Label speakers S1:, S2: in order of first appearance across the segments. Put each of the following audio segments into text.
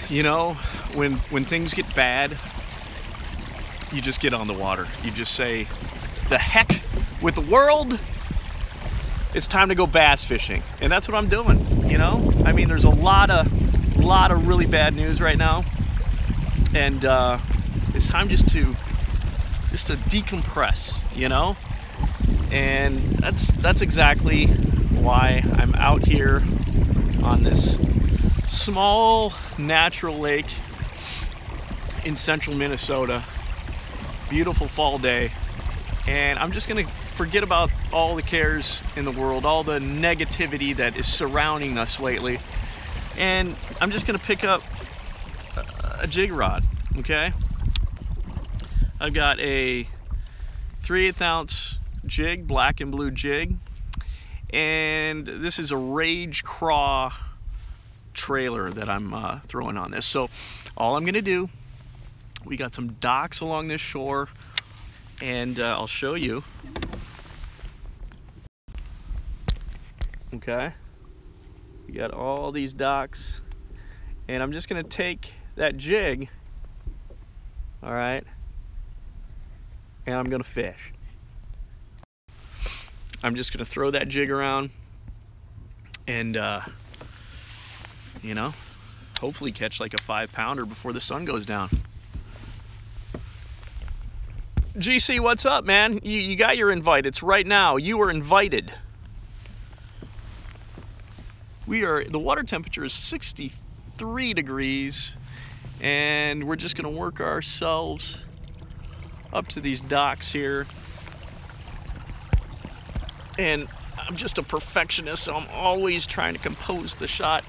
S1: You know, when things get bad, you just get on the water. You just say, the heck with the world, it's time to go bass fishing. And that's what I'm doing, you know? I mean, there's a lot of really bad news right now. And it's time just to decompress, you know? And that's exactly why I'm out here on this small natural lake in central Minnesota. Beautiful fall day. And I'm just gonna forget about all the cares in the world, all the negativity that is surrounding us lately. And I'm just gonna pick up a jig rod, okay? I've got a 3/8 ounce jig, black and blue jig. And this is a Rage Craw trailer that I'm throwing on this. So all I'm gonna do, we got some docks along this shore, and I'll show you. Okay, we got all these docks, and I'm just gonna take that jig, all right, and I'm gonna fish. I'm just gonna throw that jig around and you know, hopefully catch like a 5-pounder before the sun goes down. GC, what's up, man? You got your invite. It's right now. You are invited. The water temperature is 63 degrees, and we're just gonna work ourselves up to these docks here. And I'm just a perfectionist, so I'm always trying to compose the shot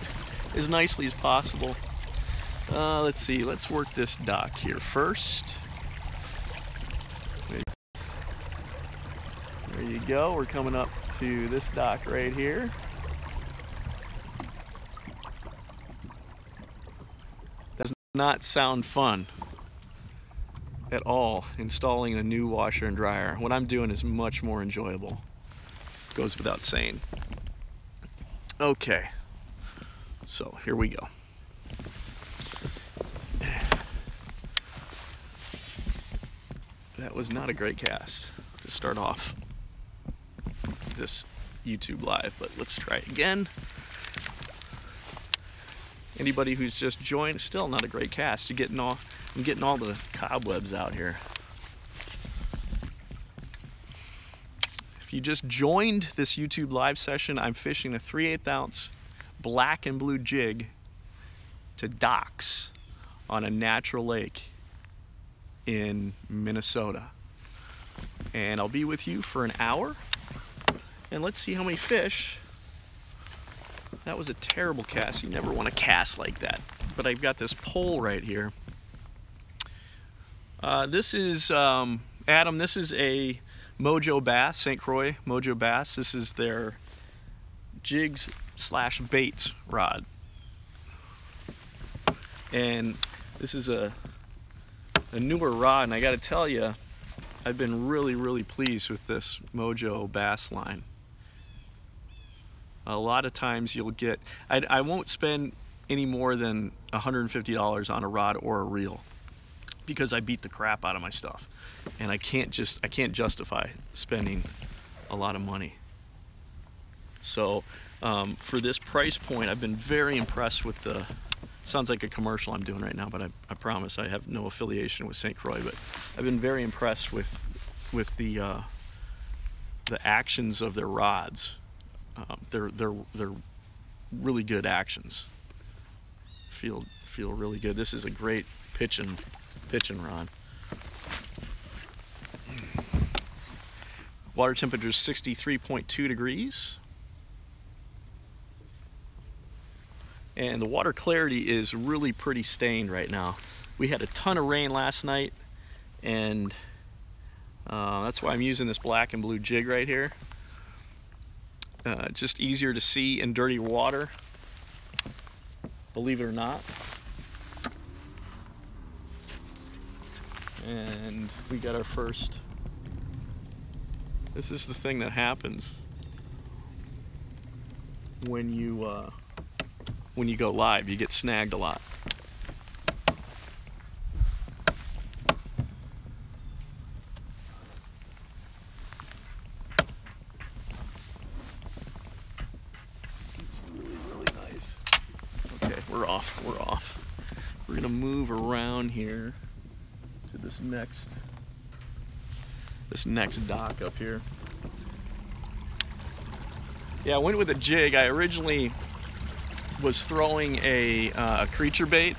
S1: as nicely as possible. Let's see, let's work this dock here first. There you go, we're coming up to this dock right here. Does not sound fun at all, installing a new washer and dryer. What I'm doing is much more enjoyable. Goes without saying. Okay, so here we go. That was not a great cast to start off this YouTube live, but let's try it again. Anybody who's just joined, still not a great cast. I'm getting all the cobwebs out here. If you just joined this YouTube live session, I'm fishing a 3/8 ounce black and blue jig to docks on a natural lake in Minnesota. And I'll be with you for an hour, and let's see how many fish. That was a terrible cast. You never want to cast like that. But I've got this pole right here. This is, Adam, this is a Mojo Bass, St. Croix Mojo Bass. This is their jigs / baits rod. And this is a newer rod, and I gotta tell you, I've been really pleased with this Mojo Bass line. A lot of times you'll get, I won't spend any more than $150 on a rod or a reel, because I beat the crap out of my stuff, and I can't justify spending a lot of money. So for this price point, I've been very impressed with the, sounds like a commercial I'm doing right now, but I promise I have no affiliation with St. Croix, but I've been very impressed with the actions of their rods. They're really good actions. Feel really good. This is a great pitching rod. Water temperature is 63.2 degrees. And the water clarity is really pretty stained right now. We had a ton of rain last night, and that's why I'm using this black and blue jig right here. Just easier to see in dirty water, believe it or not. And we got our first. This is the thing that happens when you go live. You get snagged a lot. we're off. We're off. We're gonna move around here to this next dock up here. Yeah, I went with a jig. I originally was throwing a creature bait,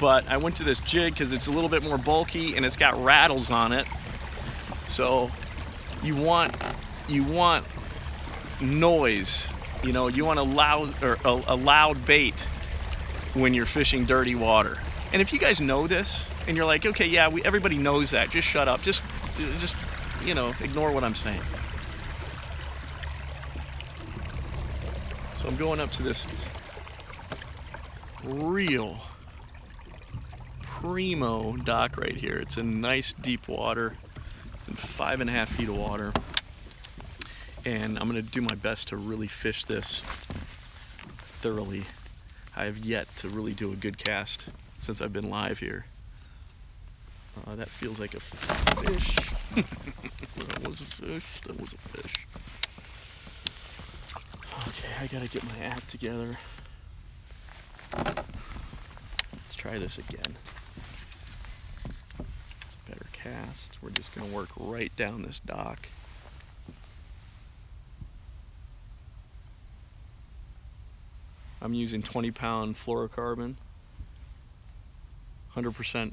S1: but I went to this jig because it's a little bit more bulky and it's got rattles on it. So you want noise, you know, you want a loud bait when you're fishing dirty water. And if you guys know this and you're like, okay, yeah, everybody knows that, just shut up, just you know, ignore what I'm saying. So I'm going up to this real primo dock right here. It's in nice deep water. It's in 5.5 feet of water. And I'm gonna do my best to really fish this thoroughly. I have yet to really do a good cast since I've been live here. That feels like a fish. That was a fish. That was a fish. Okay, I gotta get my act together. Let's try this again. It's a better cast. We're just gonna work right down this dock. I'm using 20-pound fluorocarbon, 100%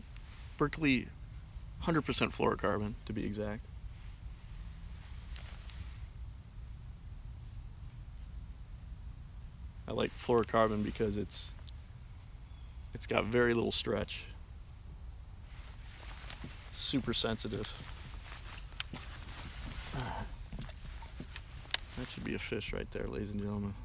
S1: Berkeley, 100% fluorocarbon to be exact. I like fluorocarbon because it's got very little stretch, super sensitive. That should be a fish right there, ladies and gentlemen.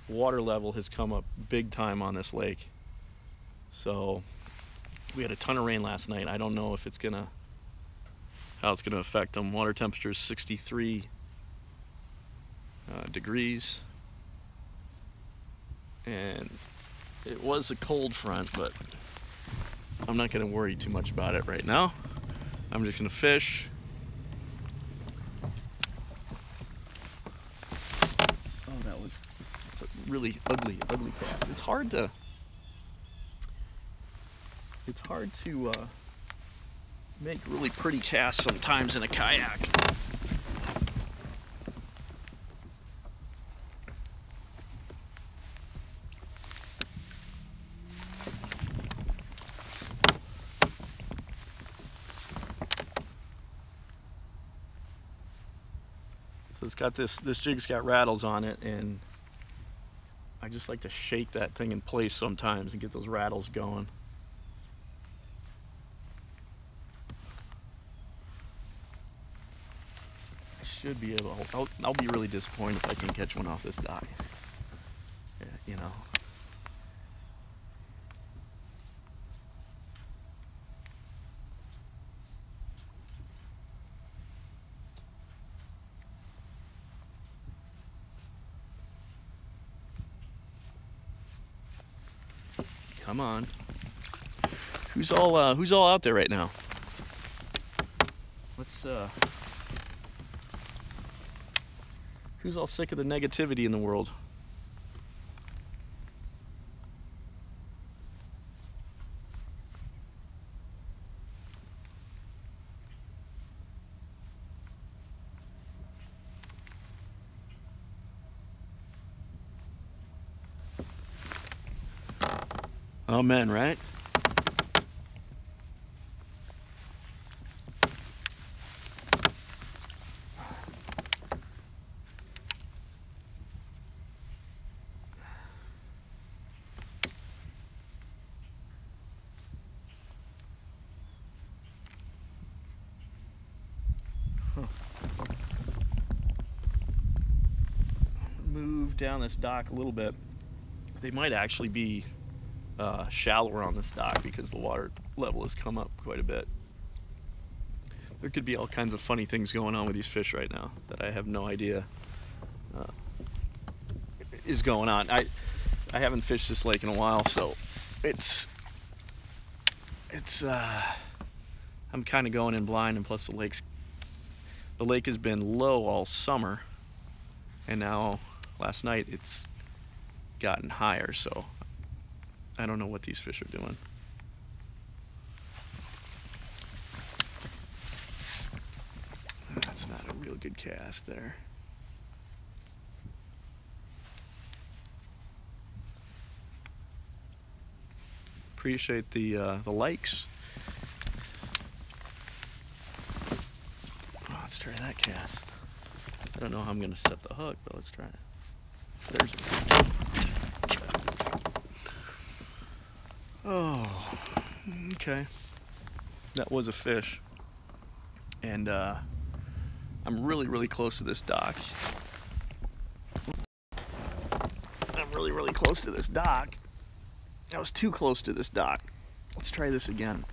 S1: Water level has come up big time on this lake. So we had a ton of rain last night. I don't know if it's how it's gonna affect them. Water temperature is 63 degrees. And it was a cold front, but I'm not gonna worry too much about it right now. I'm just gonna fish. Oh, that was a really ugly cast. It's hard to make really pretty casts sometimes in a kayak. So it's got this jig's got rattles on it, and I just like to shake that thing in place sometimes and get those rattles going. I should be able, I'll be really disappointed if I can't catch one off this dock. Yeah, you know. Come on. Who's all out there right now? Who's all sick of the negativity in the world? Amen, right? Move down this dock a little bit. They might actually be shallower on this dock because the water level has come up quite a bit. There could be all kinds of funny things going on with these fish right now that I have no idea is going on. I haven't fished this lake in a while, so I'm kind of going in blind, and plus the lake has been low all summer, And now, last night, it's gotten higher, so I don't know what these fish are doing. That's not a real good cast there. Appreciate the likes. Oh, let's try that cast. I don't know how I'm gonna set the hook, but let's try it. There's it. Oh, okay. That was a fish. And I'm really close to this dock. I'm really close to this dock. I was too close to this dock. Let's try this again.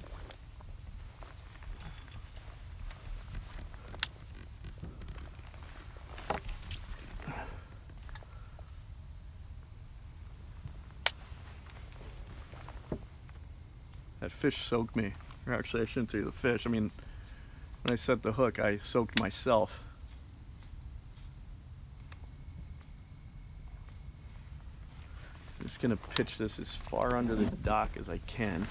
S1: That fish soaked me. Or actually, I shouldn't say the fish. I mean, when I set the hook, I soaked myself. I'm just gonna pitch this as far under this dock as I can.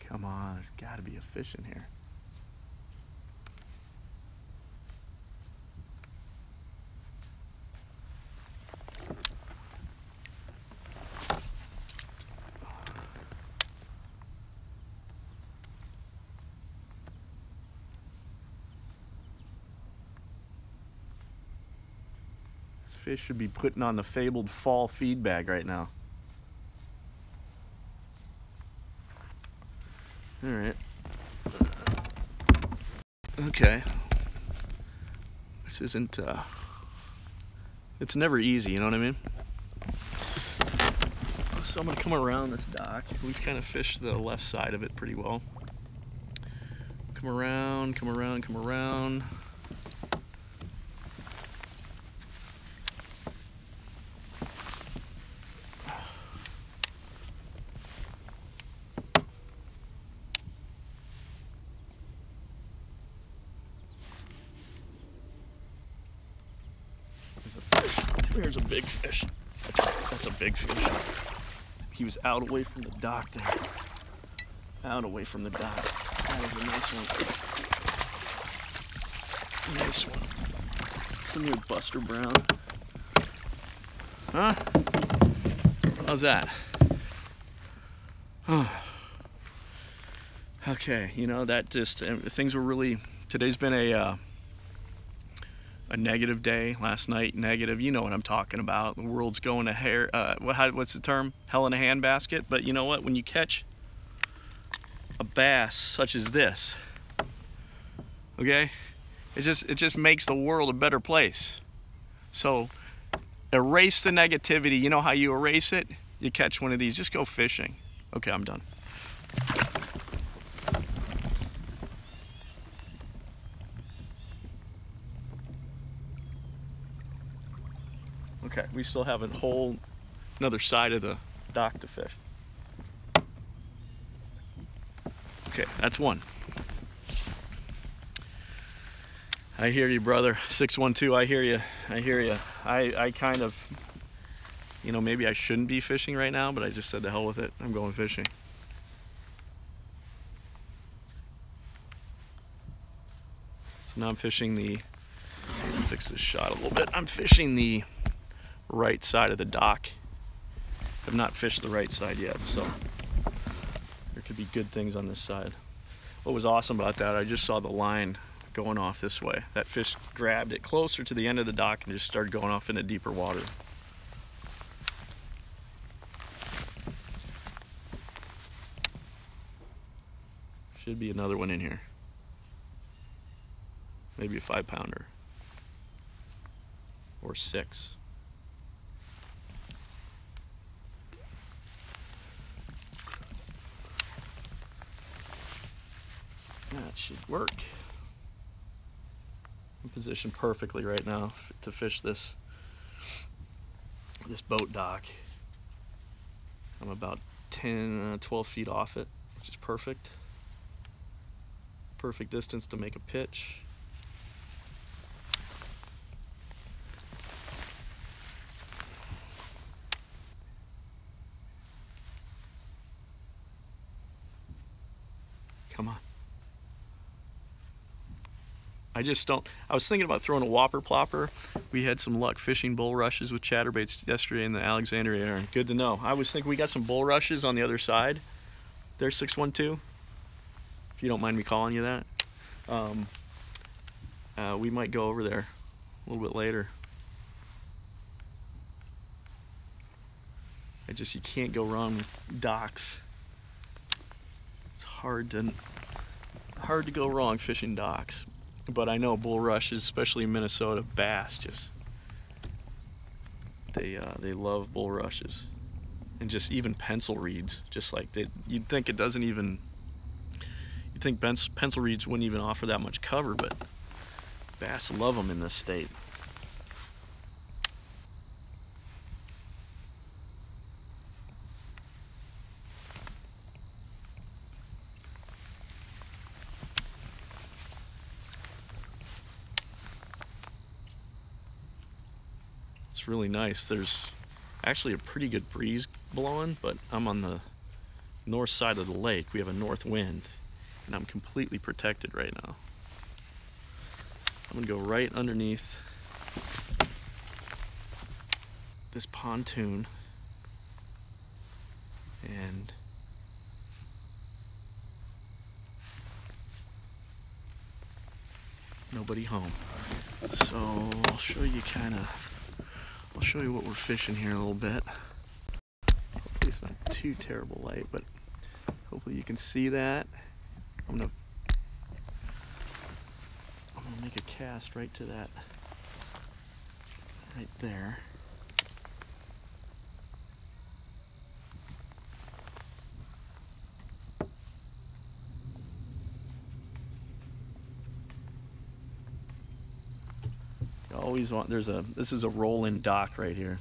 S1: Come on, there's gotta be a fish in here. Fish should be putting on the fabled fall feed bag right now. All right. Okay. This isn't, it's never easy, you know what I mean? So I'm gonna come around this dock. We kind of fished the left side of it pretty well. Come around, come around, come around. There's a big fish. That's a big fish. He was out away from the dock there. Out away from the dock. That is a nice one. Nice one. Come here, Buster Brown. Huh? How's that? Okay, you know, that just, things were really, today's been a negative day. Last night, negative. You know what I'm talking about. The world's going to hair. What's the term? Hell in a handbasket. But you know what? When you catch a bass such as this, okay, it just makes the world a better place. So erase the negativity. You know how you erase it? You catch one of these. Just go fishing. Okay, I'm done. Okay, we still have a whole another side of the dock to fish. Okay, that's one. I hear you, brother. 612, I hear you. I hear you. I kind of, you know, maybe I shouldn't be fishing right now, but I just said to hell with it. I'm going fishing. So now I'm fishing the, fix this shot a little bit. I'm fishing the right side of the dock. I've not fished the right side yet, so there could be good things on this side. What was awesome about that, I just saw the line going off this way. That fish grabbed it closer to the end of the dock and just started going off into deeper water. Should be another one in here. Maybe a 5-pounder or 6. That should work. I'm positioned perfectly right now to fish this boat dock. I'm about 10, 12 feet off it, which is perfect. Perfect distance to make a pitch. Come on. I just don't. I was thinking about throwing a whopper plopper. We had some luck fishing bull rushes with chatterbaits yesterday in the Alexandria area. Good to know. I was thinking we got some bull rushes on the other side. There's 612, if you don't mind me calling you that. We might go over there a little bit later. You can't go wrong with docks. It's hard to go wrong fishing docks. But I know bull rushes, especially in Minnesota, bass, just they love bull rushes, and just even pencil reeds. Just like you'd think it doesn't even. You'd think pencil reeds wouldn't even offer that much cover, but bass love them in this state. It's really nice. There's actually a pretty good breeze blowing, but I'm on the north side of the lake. We have a north wind, and I'm completely protected right now. I'm gonna go right underneath this pontoon and nobody home. So I'll show you what we're fishing here a little bit. Hopefully it's not too terrible light, but hopefully you can see that. I'm gonna make a cast right to that, right there. You always want, this is a roll-in dock right here,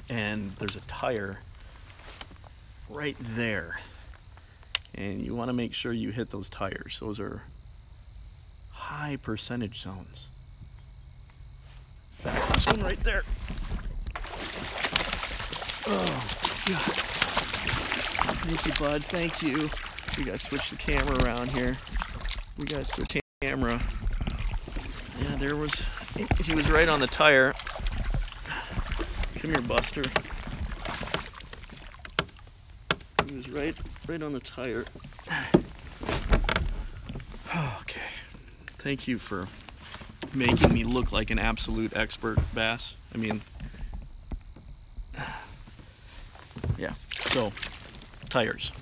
S1: and there's a tire right there, and you want to make sure you hit those tires. Those are high percentage zones. In fact, this one right there. Oh God! Thank you, bud. Thank you. We gotta switch the camera around here. We gotta switch camera. Yeah, he was right on the tire. Come here, Buster. He was right on the tire. Okay. Thank you for making me look like an absolute expert bass. I mean, yeah. So, tires.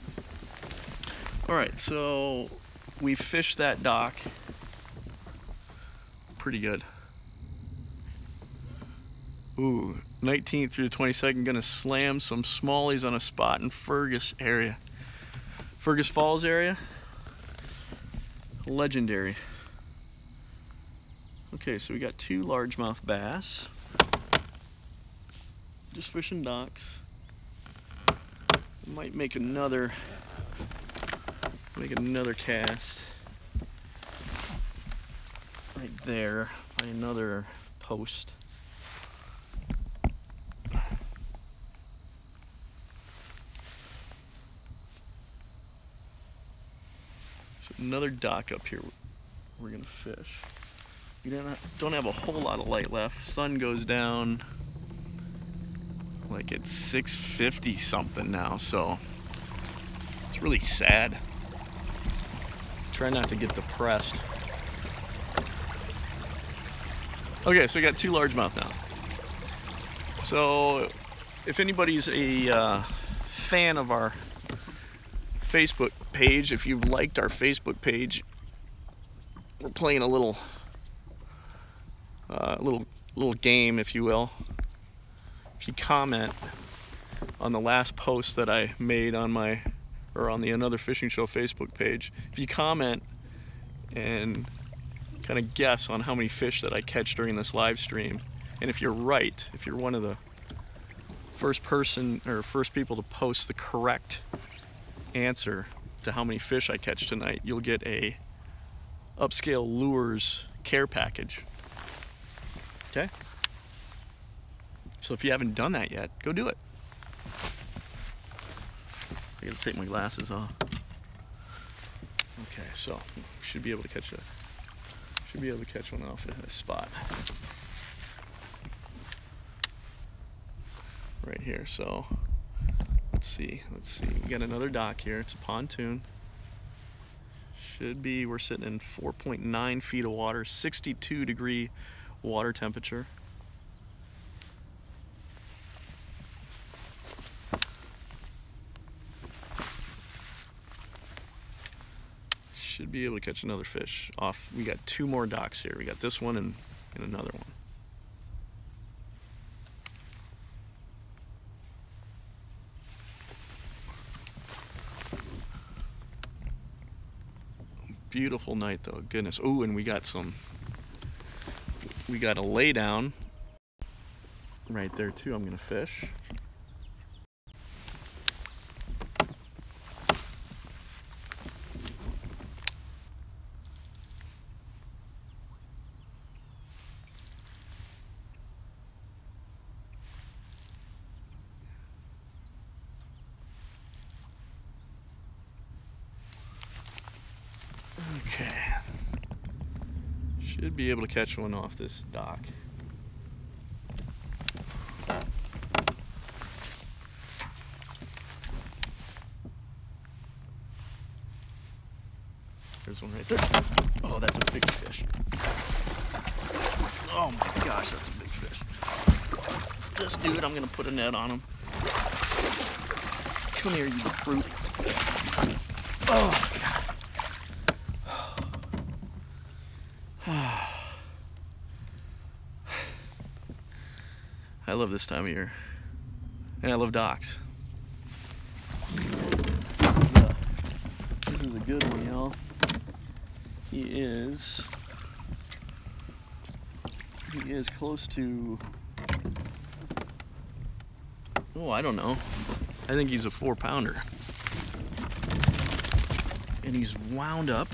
S1: All right. So we fished that dock pretty good. Ooh, 19th through the 22nd, gonna slam some smallies on a spot in Fergus Falls area. Legendary. Okay, so we got 2 largemouth bass. Just fishing docks. Might make another cast right there by another post. Another dock up here we're gonna fish. We don't have a whole lot of light left. Sun goes down like it's 6:50 something now, so it's really sad. Try not to get depressed. Okay, so we got 2 largemouth now. So if anybody's a fan of our Facebook page, if you've liked our Facebook page, we're playing a little game, if you will. If you comment on the last post that I made on the Another Fishing Show Facebook page, if you comment and kind of guess on how many fish that I catch during this live stream, and if you're right, if you're one of the first person or first people to post the correct answer to how many fish I catch tonight, you'll get a Upscale Lures care package. Okay? So if you haven't done that yet, go do it. I gotta take my glasses off. Okay, so should be able to catch one off at a spot right here. So let's see. We got another dock here. It's a pontoon. We're sitting in 4.9 feet of water, 62-degree water temperature. Should be able to catch another fish off. We got 2 more docks here. We got this one and another one. Beautiful night though, goodness. Oh, and we got a lay down right there too. I'm gonna fish. Okay, should be able to catch one off this dock. There's one right there. Oh, that's a big fish. Oh my gosh, that's a big fish. It's this dude, I'm gonna put a net on him. Come here, you brute. Oh, God. I love this time of year, and I love docks. This is a good one, y'all. He is close to, oh, I don't know. I think he's a 4-pounder, and he's wound up.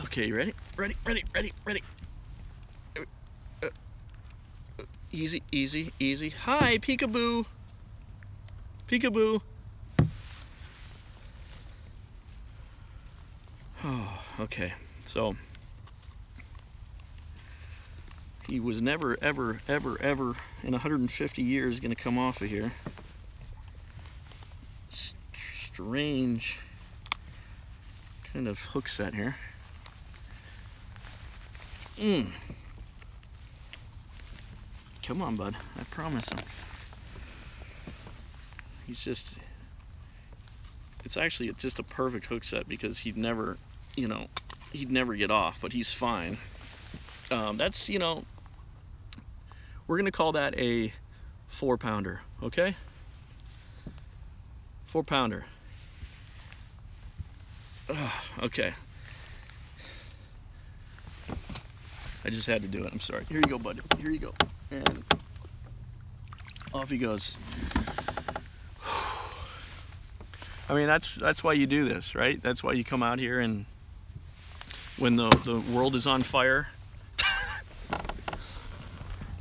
S1: Okay, you ready? Ready. Easy, easy, easy. Hi, peekaboo. Peekaboo. Oh, okay. So he was never, ever in 150 years going to come off of here. Strange kind of hook set here. Come on, bud. I promise him. It's actually just a perfect hook set because he'd never get off, but he's fine. That's, we're gonna call that a 4-pounder, okay? 4-pounder. Okay. I just had to do it. I'm sorry. Here you go, bud. Here you go. And off he goes. I mean, that's why you do this, right? That's why you come out here, and when the world is on fire,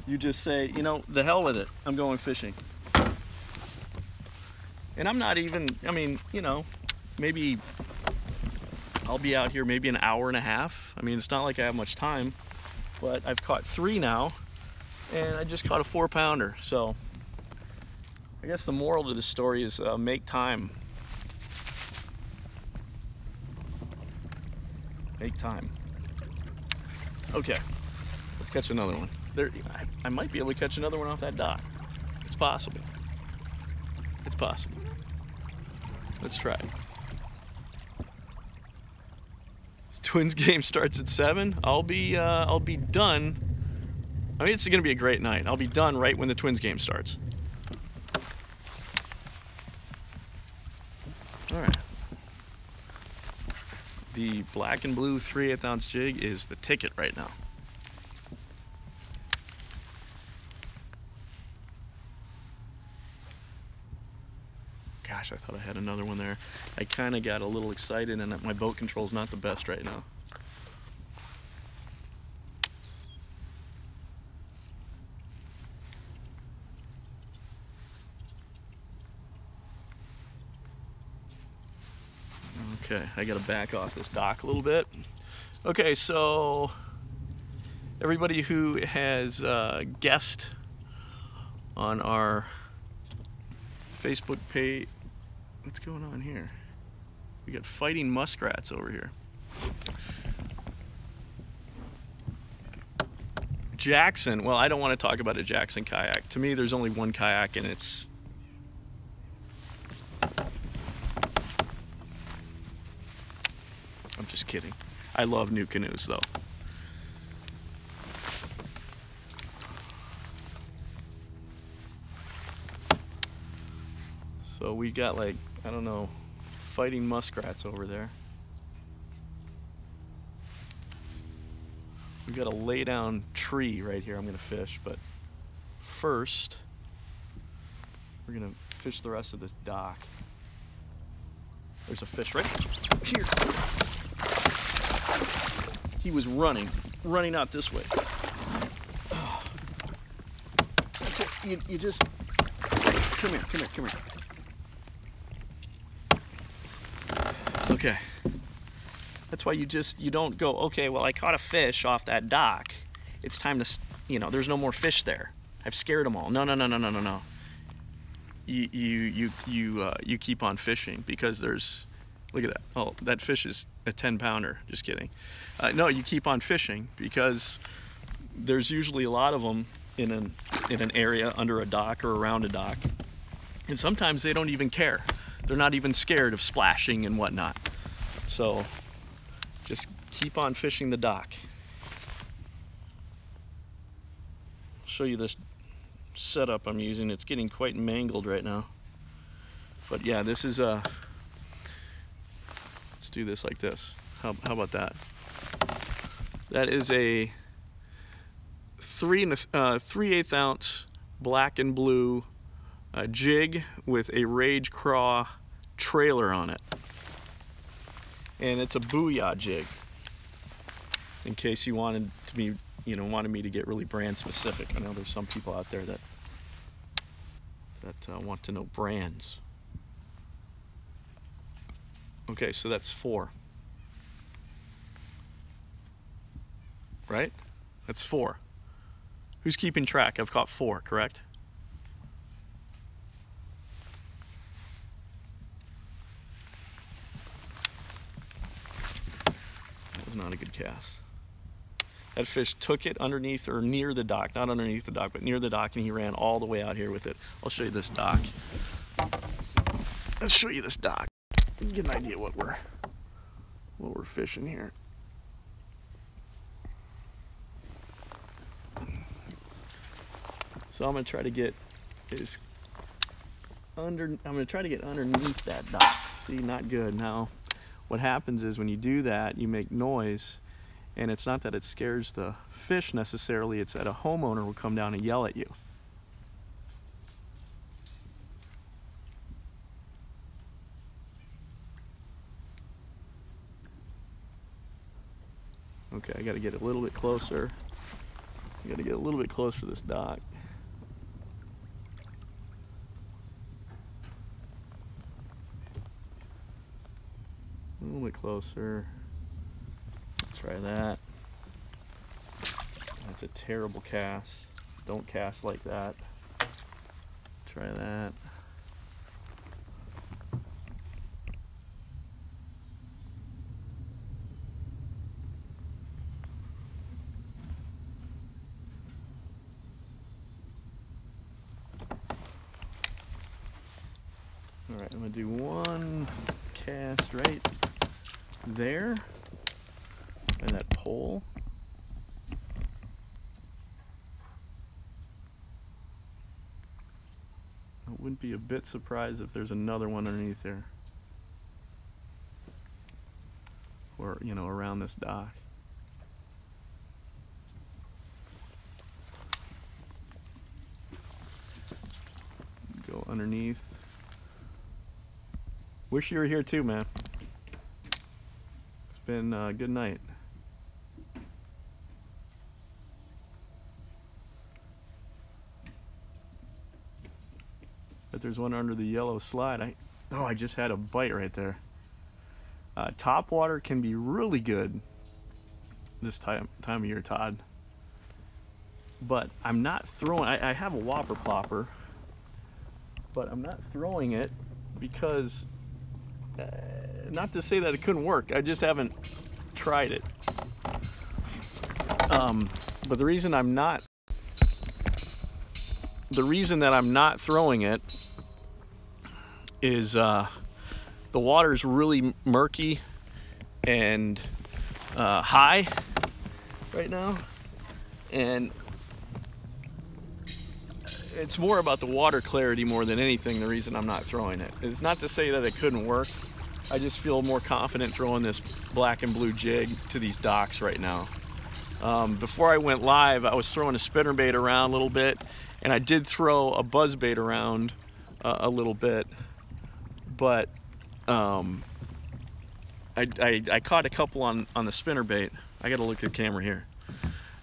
S1: you just say, the hell with it. I'm going fishing. And I'm not even, maybe I'll be out here maybe an hour and a half. I mean, it's not like I have much time, but I've caught 3 now, and I just caught a 4-pounder. So I guess the moral to the story is make time. Make time. Okay, let's catch another one. I might be able to catch another one off that dock. It's possible. It's possible. Let's try it. Twins game starts at 7. I'll be done. I mean, it's gonna be a great night. I'll be done right when the Twins game starts. All right. The black and blue 3/8 ounce jig is the ticket right now. Gosh, I thought I had another one there. I kind of got a little excited, and my boat control's not the best right now. Okay, I gotta back off this dock a little bit. Okay, so everybody who has guessed on our Facebook page, what's going on here? We got fighting muskrats over here. Jackson, well, I don't want to talk about a Jackson kayak. To me, there's only one kayak, and it's I'm just kidding. I love new canoes, though. So we got, like, I don't know, fighting muskrats over there. We got a lay down tree right here I'm gonna fish, but first we're gonna fish the rest of this dock. There's a fish right here. He was running out this way. That's it. You just come here. Okay. That's why you don't go, okay, well, I caught a fish off that dock. It's time to, there's no more fish there. I've scared them all. No. You keep on fishing, because there's, look at that. Oh, that fish is a 10-pounder. Just kidding. No, you keep on fishing, because there's usually a lot of them in an area under a dock or around a dock. And sometimes they don't even care. They're not even scared of splashing and whatnot. So just keep on fishing the dock. I'll show you this setup I'm using. It's getting quite mangled right now. But yeah, this is let's do this like this. How about that? That is a 3/8 ounce black and blue jig with a Rage Craw trailer on it. And it's a Booyah jig, in case you wanted to be, wanted me to get really brand specific. I know there's some people out there that want to know brands. Okay, so that's 4. Right? That's 4. Who's keeping track? I've caught 4, correct? That was not a good cast. That fish took it underneath, or near the dock, not underneath the dock, but near the dock, and he ran all the way out here with it. I'll show you this dock. Let's show you this dock. Get an idea what we're fishing here. So I'm gonna try to get underneath that dock. See, not good. Now, what happens is when you do that, you make noise, and it's not that it scares the fish necessarily, it's that a homeowner will come down and yell at you. Okay, I gotta get a little bit closer. I gotta get a little bit closer to this dock. A little bit closer. Try that. That's a terrible cast. Don't cast like that. Try that. All right, I'm gonna do one cast right there, and that pole. I wouldn't be a bit surprised if there's another one underneath there, or around this dock. Go underneath. Wish you were here too, man. It's been a good night. But there's one under the yellow slide. I just had a bite right there. Top water can be really good this time of year, Todd. But I'm not throwing. I have a whopper plopper, but I'm not throwing it because, not to say that it couldn't work. I just haven't tried it. But the reason that I'm not throwing it is the water is really murky and high right now, and it's more about the water clarity more than anything. The reason I'm not throwing it, it's not to say that it couldn't work. I just feel more confident throwing this black and blue jig to these docks right now. Before I went live, I was throwing a spinnerbait around a little bit, and I did throw a buzzbait around a little bit, but I caught a couple on the spinnerbait. I gotta look at the camera here.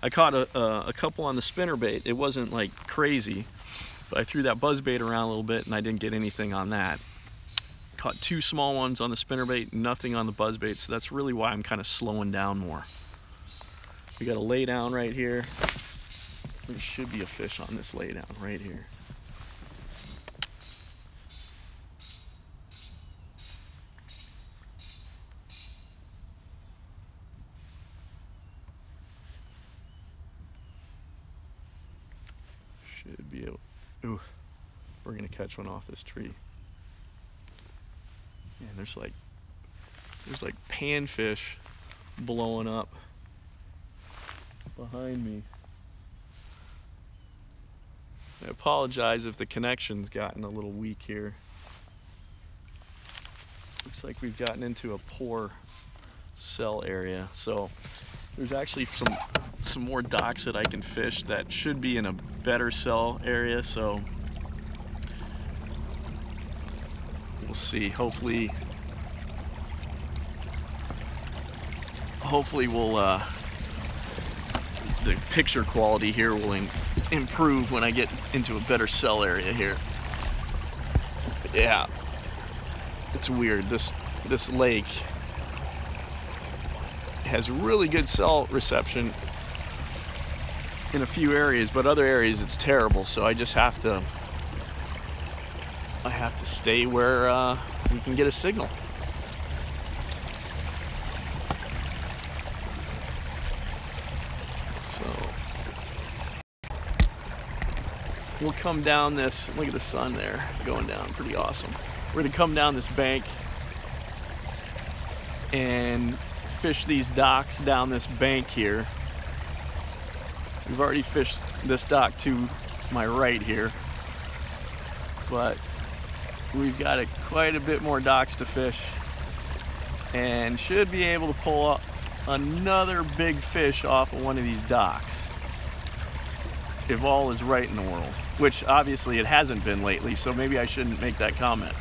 S1: I caught a couple on the spinnerbait. It wasn't like crazy, but I threw that buzzbait around a little bit and I didn't get anything on that. Caught 2 small ones on the spinnerbait, nothing on the buzzbait, so that's really why I'm kind of slowing down more. We got a lay down right here. There should be a fish on this lay down right here. Should be able. Ooh, we're gonna catch one off this tree. And there's like panfish blowing up behind me. I apologize if the connection's gotten a little weak here. Looks like we've gotten into a poor cell area. So there's actually some more docks that I can fish that should be in a better cell area. So we'll see. Hopefully we'll the picture quality here will improve when I get into a better cell area here. Yeah, it's weird. This lake has really good cell reception in a few areas, but other areas it's terrible. So I just have to stay where we can get a signal. We'll come down this, look at the sun there going down, pretty awesome. We're gonna come down this bank and fish these docks down this bank here. We've already fished this dock to my right here, but we've got quite a bit more docks to fish and should be able to pull up another big fish off of one of these docks if all is right in the world, which obviously it hasn't been lately, so maybe I shouldn't make that comment.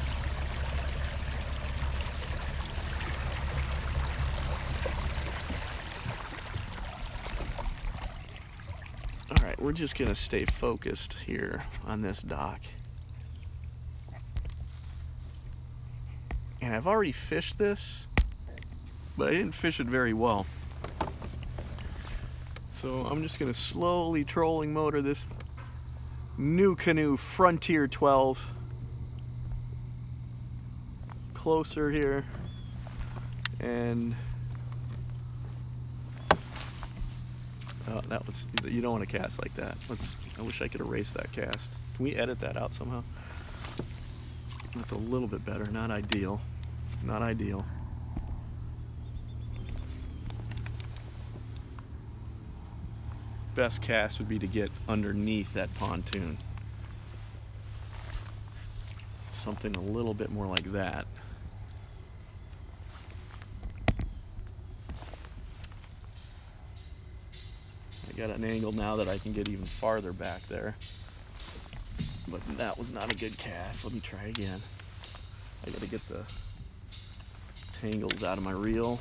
S1: All right, we're just gonna stay focused here on this dock. And I've already fished this, but I didn't fish it very well. So I'm just gonna slowly trolling motor this new canoe Frontier 12 closer here, and that was, you don't want to cast like that. I wish I could erase that cast. Can we edit that out somehow? That's a little bit better. Not ideal. Not ideal. Best cast would be to get underneath that pontoon. Something a little bit more like that. I got an angle now that I can get even farther back there. But that was not a good cast. Let me try again. I gotta get the tangles out of my reel.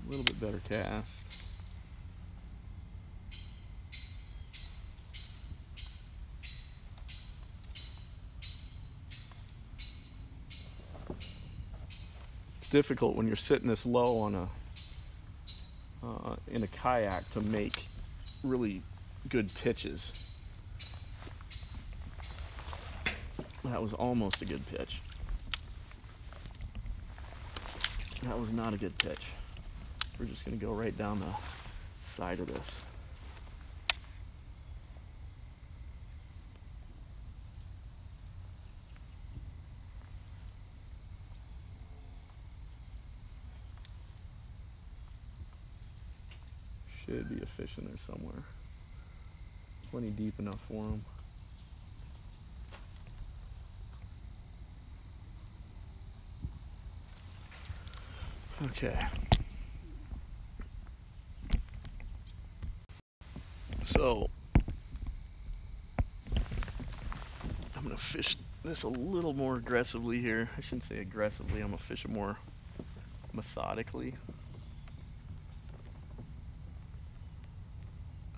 S1: A little bit better cast. It's difficult when you're sitting this low on a in a kayak to make really good pitches. That was almost a good pitch. That was not a good pitch. We're just going to go right down the side of this. Should be a fish in there somewhere. Plenty deep enough for him. Okay. So I'm gonna fish this a little more aggressively here. I shouldn't say aggressively, I'm gonna fish it more methodically.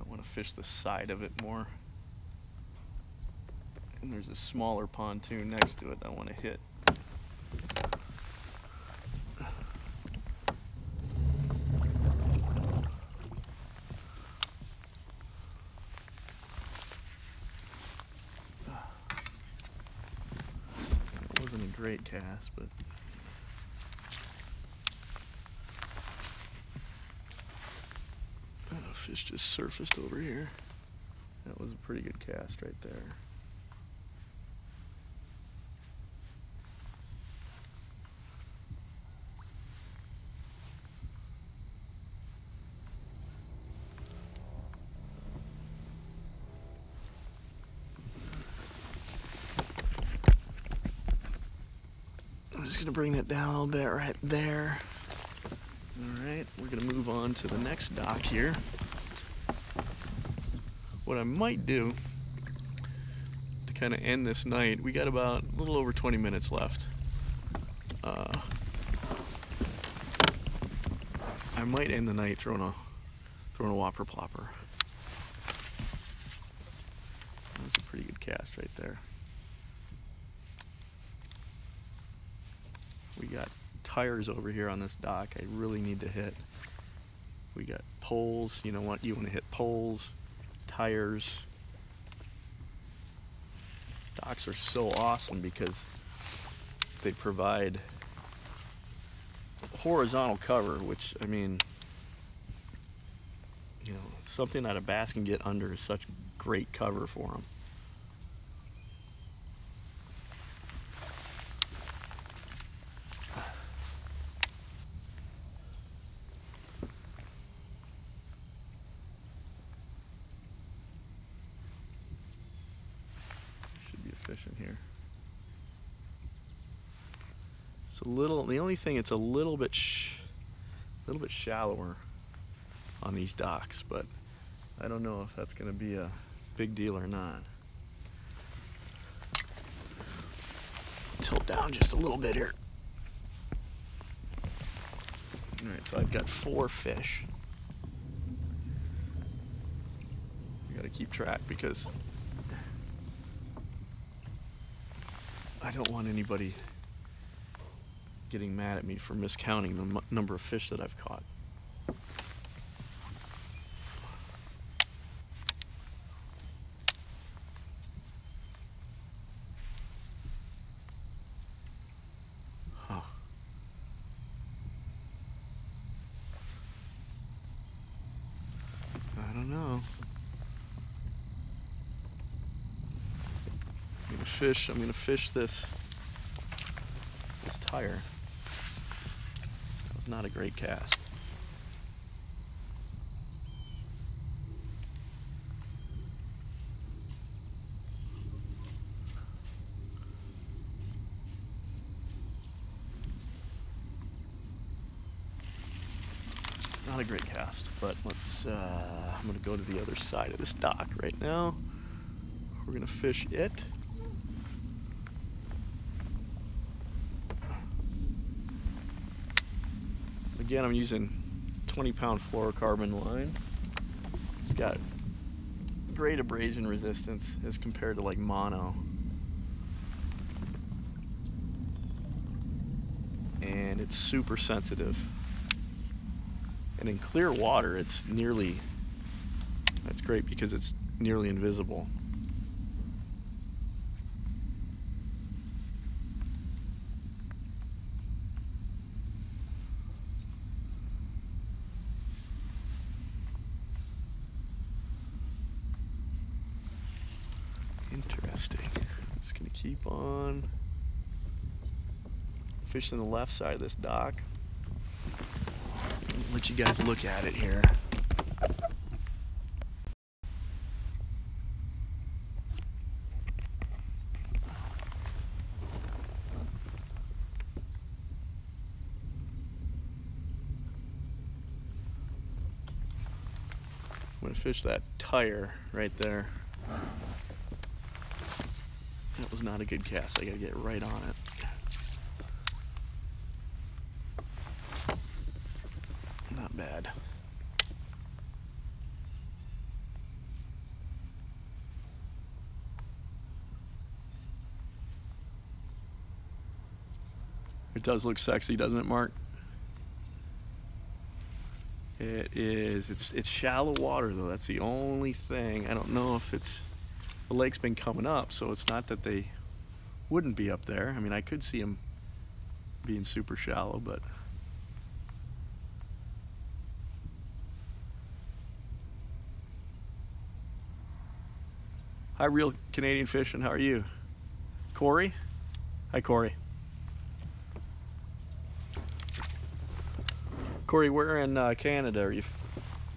S1: I want to fish the side of it more. And there's a smaller pontoon next to it that I want to hit. That wasn't a great cast, but fish just surfaced over here. That was a pretty good cast right there. I'm just gonna bring that down a little bit right there. All right, we're gonna move on to the next dock here. What I might do to kind of end this night, we got about a little over 20 minutes left. I might end the night throwing a whopper plopper. That's a pretty good cast right there. We got tires over here on this dock I really need to hit. We got poles, you know what, you want to hit poles, tires. Docks are so awesome because they provide horizontal cover, which, I mean, you know, something that a bass can get under is such great cover for them. In here, it's a little. The only thing, it's a little bit shallower on these docks, but I don't know if that's going to be a big deal or not. Tilt down just a little bit here. All right, so I've got 4 fish. I got to keep track because I don't want anybody getting mad at me for miscounting the number of fish that I've caught. Huh. I don't know. I'm gonna fish this tire. That was not a great cast. not a great cast, but let's, I'm gonna go to the other side of this dock right now. We're gonna fish it. Again, I'm using 20-pound fluorocarbon line. It's got great abrasion resistance as compared to like mono. And it's super sensitive. And in clear water, it's nearly, that's great because it's nearly invisible. Interesting. Just gonna keep on fishing the left side of this dock. Let you guys look at it here. I'm gonna fish that tire right there. That was not a good cast. I gotta get right on it. Not bad. It does look sexy, doesn't it, Mark? It is. It's shallow water though. That's the only thing. I don't know if it's, the lake's been coming up, so it's not that they wouldn't be up there. I mean, I could see them being super shallow, but hi, Real Canadian Fishing. How are you? Corey? Hi, Corey. Corey, where in Canada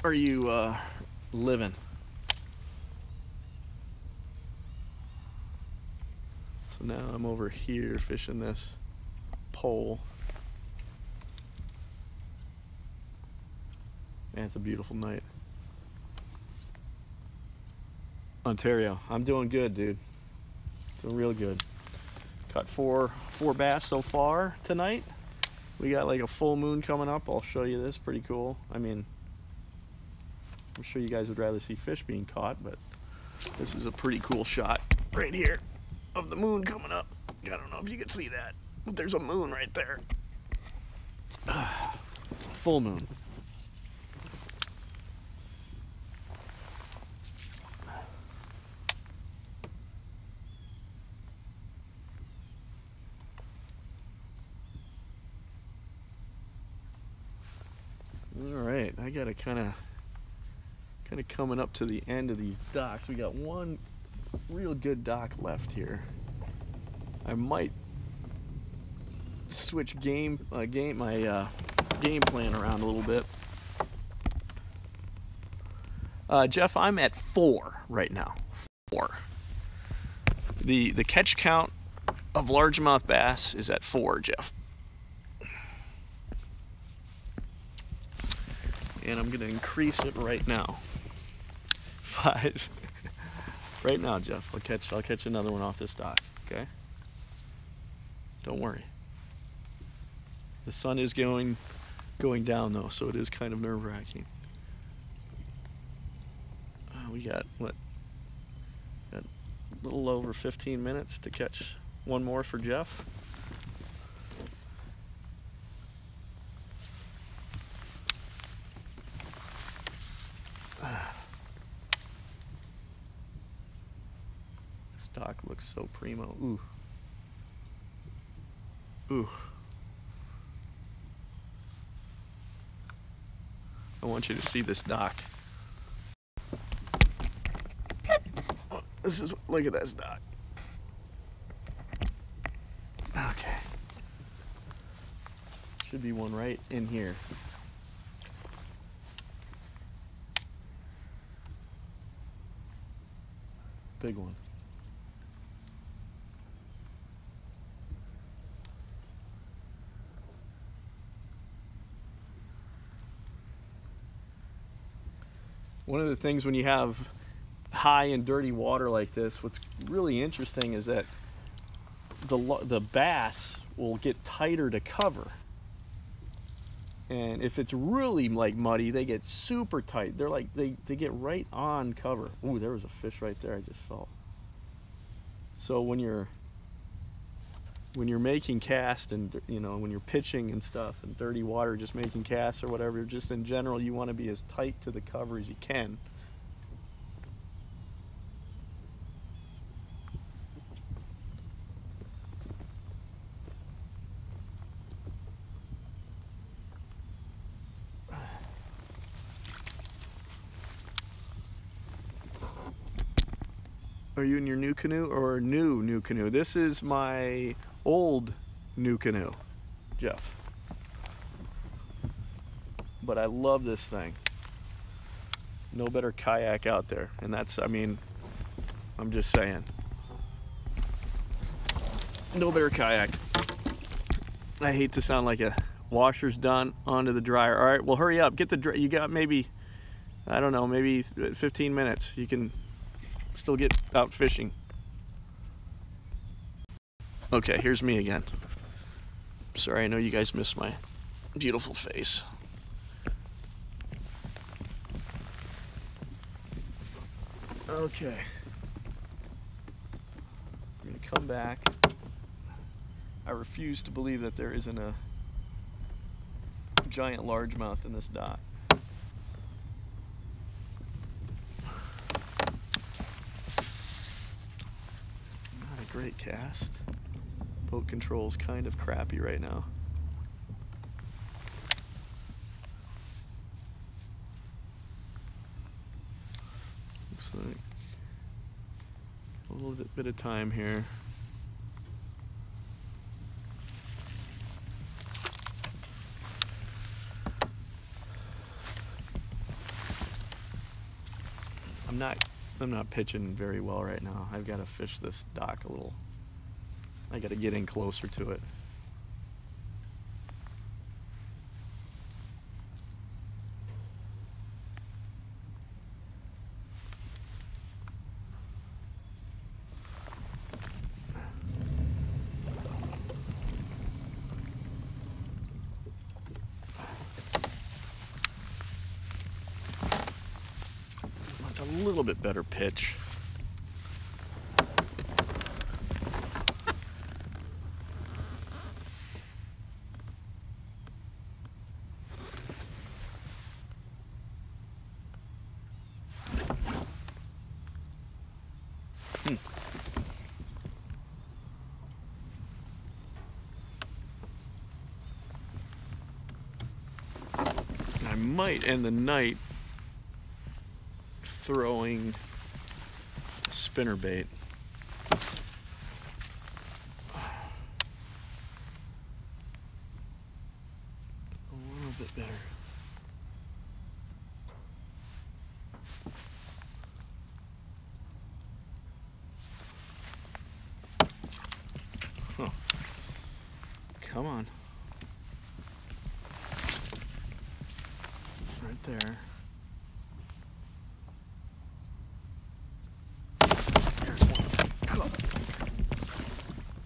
S1: are you living? So now I'm over here fishing this pole. Man, it's a beautiful night. Ontario. I'm doing good, dude. Doing real good. Caught four bass so far tonight. We got like a full moon coming up. I'll show you this. Pretty cool. I mean, I'm sure you guys would rather see fish being caught, but this is a pretty cool shot right here of the moon coming up. I don't know if you can see that, but there's a moon right there. Full moon. All right, I gotta kind of coming up to the end of these docks. We got one real good dock left here. I might switch my game plan around a little bit. Jeff, I'm at 4 right now. 4. The catch count of largemouth bass is at 4, Jeff. And I'm gonna increase it right now. 5. Right now, Jeff. I'll catch another one off this dock. Okay. Don't worry. The sun is going down though, so it is kind of nerve-wracking. We got what? Got a little over 15 minutes to catch one more for Jeff. This dock looks so primo. Ooh. Ooh. I want you to see this dock. Look at this dock. Okay. Should be one right in here. Big one. One of the things when you have high and dirty water like this, what's really interesting is that the bass will get tighter to cover. And if it's really like muddy, they get super tight. They're like, they get right on cover. Ooh, there was a fish right there I just felt. So when you're making cast and, you know, when you're pitching and stuff and dirty water, just making casts or whatever, just in general, you want to be as tight to the cover as you can. Are you in your new canoe or new canoe? This is my old new canoe, Jeff. But I love this thing. No better kayak out there. And that's, I mean, I'm just saying. No better kayak. I hate to sound like a washer's done, onto the dryer. All right, well, hurry up. Get the dryer. You got maybe, I don't know, maybe 15 minutes. You can still get out fishing. Okay, here's me again. Sorry, I know you guys missed my beautiful face. Okay. I'm gonna come back. I refuse to believe that there isn't a giant largemouth in this dock. Great cast. Boat control is kind of crappy right now. Looks like a little bit of time here. I'm not pitching very well right now. I've got to fish this dock a little. I got to get in closer to it. A little bit better pitch. I might end the night throwing a spinnerbait. A little bit better. Huh. Come on. Right there.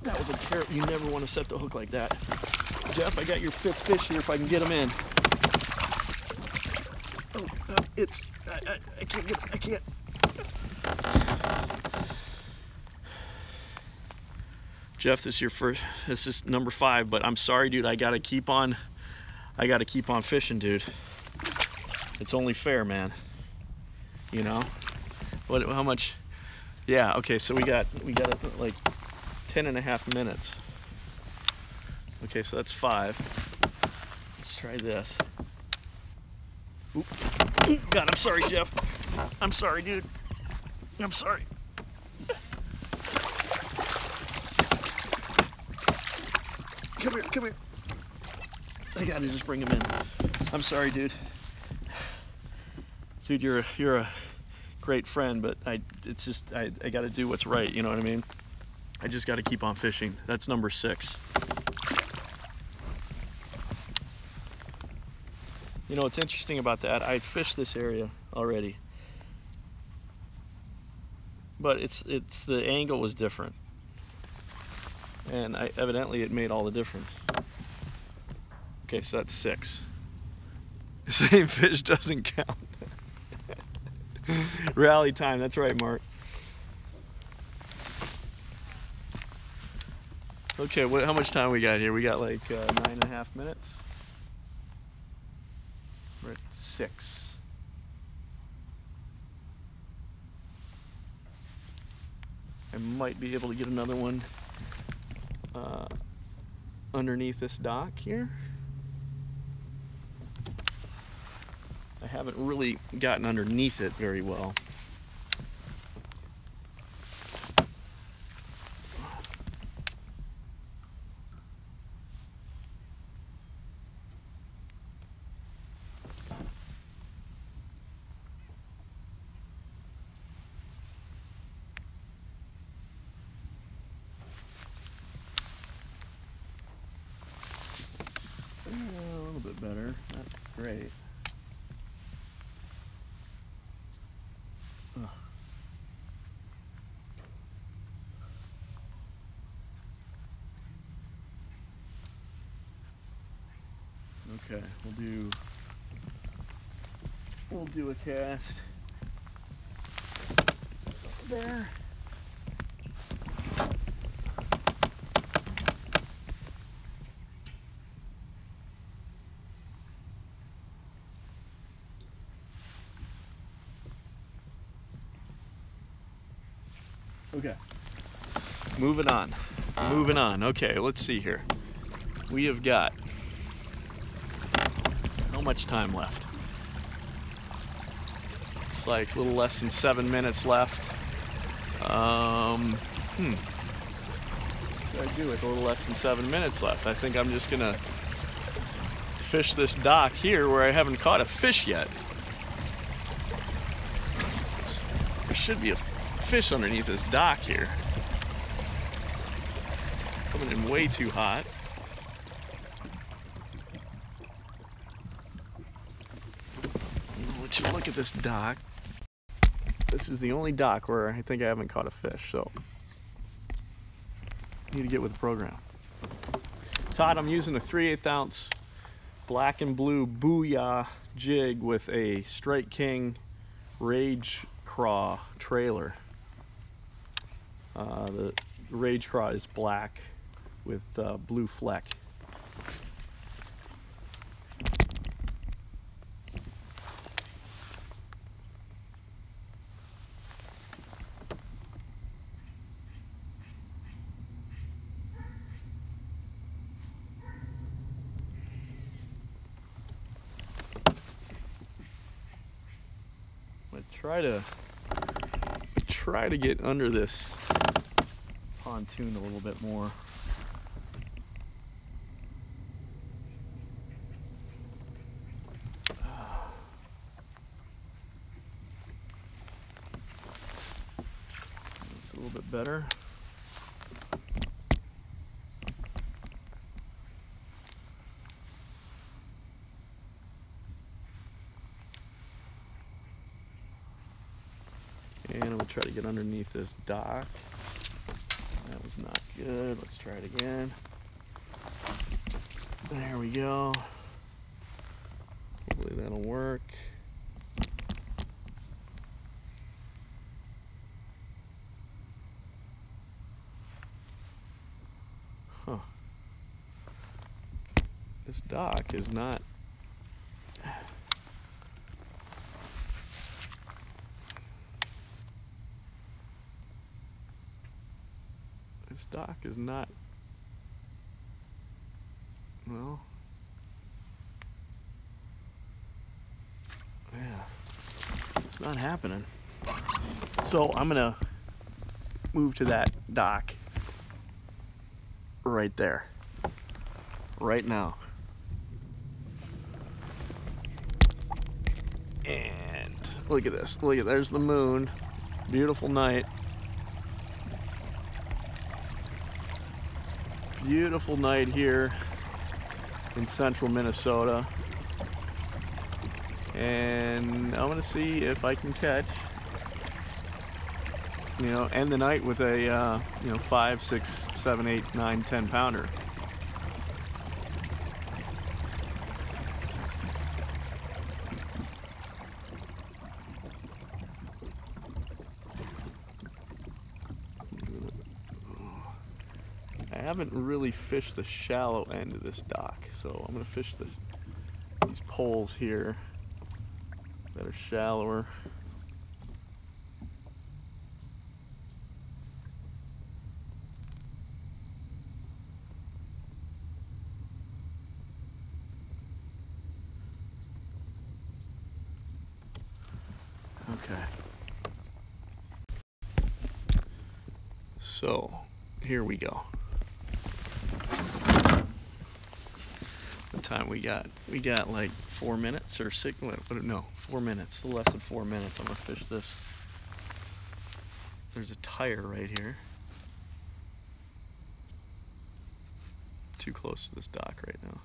S1: That was a terrible, you never want to set the hook like that. Jeff, I got your fifth fish here if I can get them in. Oh, I can't get, I can't. Jeff, this is number 5, but I'm sorry, dude, I gotta keep on fishing, dude. It's only fair, man. You know? How much? Yeah, okay, so we got like 10.5 minutes. Okay, so that's 5. Let's try this. Oop. God, I'm sorry, Jeff. I'm sorry, dude. I'm sorry. Come here, come here. I gotta just bring him in. I'm sorry, dude. Dude, you're a great friend, but I gotta do what's right, you know what I mean? I just gotta keep on fishing. That's number 6. You know what's interesting about that, I fished this area already, but it's the angle was different, and evidently it made all the difference. Okay, so that's 6. Same fish doesn't count. Rally time, that's right, Mark. Okay, how much time we got here? We got like 9.5 minutes. We're at 6. I might be able to get another one underneath this dock here. I haven't really gotten underneath it very well. A little bit better, not great. Okay, we'll do a cast there. Okay, moving on. Okay, let's see here. We have got how much time left? It's like a little less than 7 minutes left. What should I do with a little less than 7 minutes left? I think I'm just gonna fish this dock here where I haven't caught a fish yet. There should be a fish underneath this dock here. Coming in way too hot. I'll let you look at this dock. This is the only dock where I think I haven't caught a fish, so need to get with the program. Todd, I'm using a 3/8 ounce black and blue Booyah jig with a Strike King Rage Craw trailer. The Rage Craw is black with blue fleck. Try to get under this pontoon a little bit more. That's a little bit better. And we'll try to get underneath this dock. That was not good. Let's try it again. There we go. Hopefully that'll work. Huh. This dock is not... This dock is not, well, yeah, it's not happening. So I'm gonna move to that dock right there, right now. And look at this, look at, there's the moon, beautiful night. Beautiful night here in central Minnesota, and I'm gonna see if I can catch you know, end the night with a you know, 5, 6, 7, 8, 9, 10 pounder. I haven't really fished the shallow end of this dock, so I'm gonna fish these poles here that are shallower. Okay. So here we go. What time we got? We got like 4 minutes or 6, no, 4 minutes, less than 4 minutes. I'm gonna fish this. There's a tire right here. Too close to this dock right now.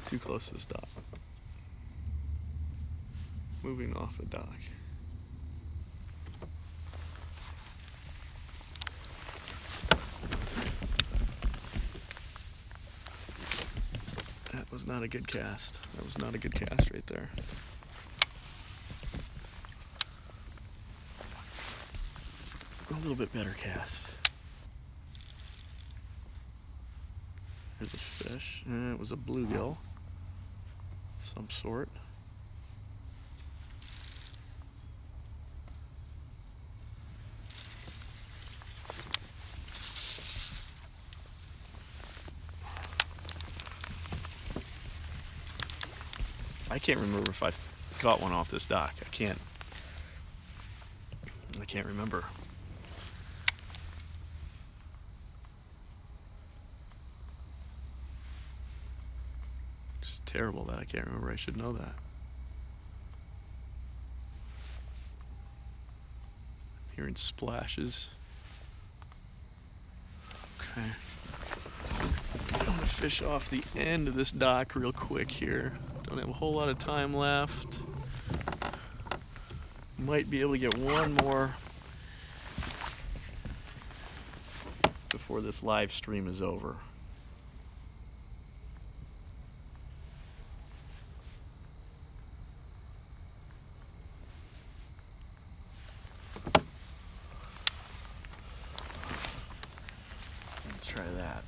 S1: Too close to this dock. Moving off the dock. That was not a good cast. That was not a good cast right there. A little bit better cast. There's a fish. It was a bluegill of some sort. I can't remember if I caught one off this dock. I can't remember. It's terrible that I can't remember. I should know that. Hearing splashes. Okay. I'm gonna fish off the end of this dock real quick here. Don't have a whole lot of time left. Might be able to get one more before this live stream is over. Let's try that.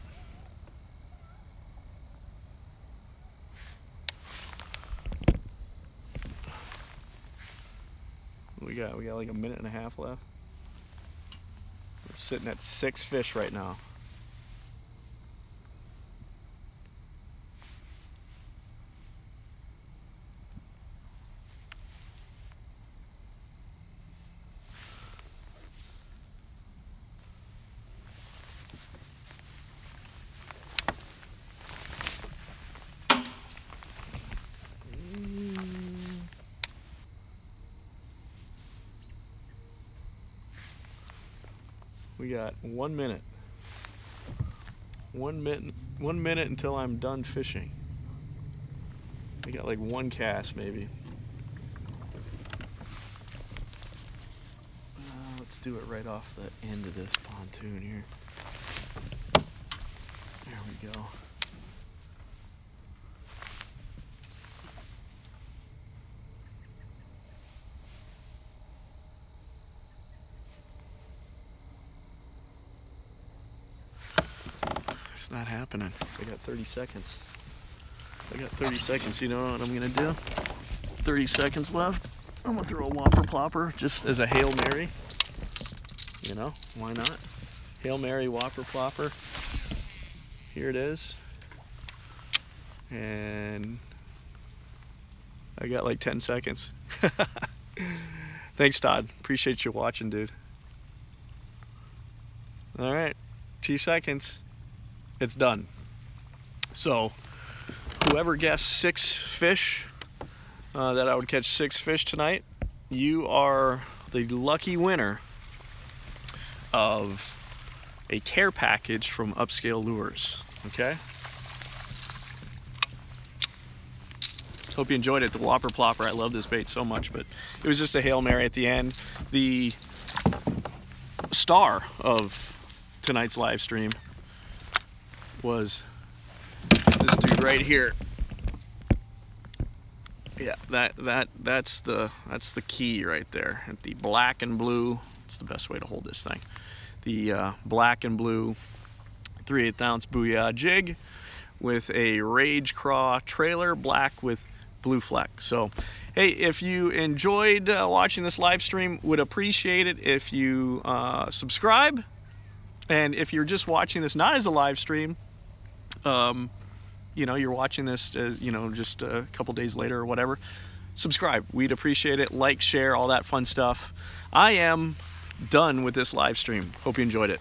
S1: We got like a minute and a half left. We're sitting at 6 fish right now. We got 1 minute. 1 minute until I'm done fishing. We got like one cast maybe. Let's do it right off the end of this pontoon here. There we go. It's not happening. I got 30 seconds. I got 30 seconds. You know what I'm gonna do? 30 seconds left. I'm gonna throw a whopper plopper just as a Hail Mary. You know, why not? Hail Mary whopper plopper. Here it is. And I got like 10 seconds. Thanks, Todd. Appreciate you watching, dude. All right, 2 seconds. It's done. So whoever guessed 6 fish, that I would catch 6 fish tonight, you are the lucky winner of a care package from Upscale Lures. Okay? Hope you enjoyed it. The Whopper Plopper. I love this bait so much, but it was just a Hail Mary at the end. The star of tonight's live stream was this dude right here. Yeah, that's the key right there. The black and blue. It's the best way to hold this thing. The black and blue 3/8 ounce Booyah jig with a Rage Craw trailer, black with blue fleck. So, hey, if you enjoyed watching this live stream, would appreciate it if you subscribe. And if you're just watching this not as a live stream, you know, you're watching this as, you know, just a couple days later or whatever, subscribe. We'd appreciate it. Like, share, all that fun stuff. I am done with this live stream. Hope you enjoyed it.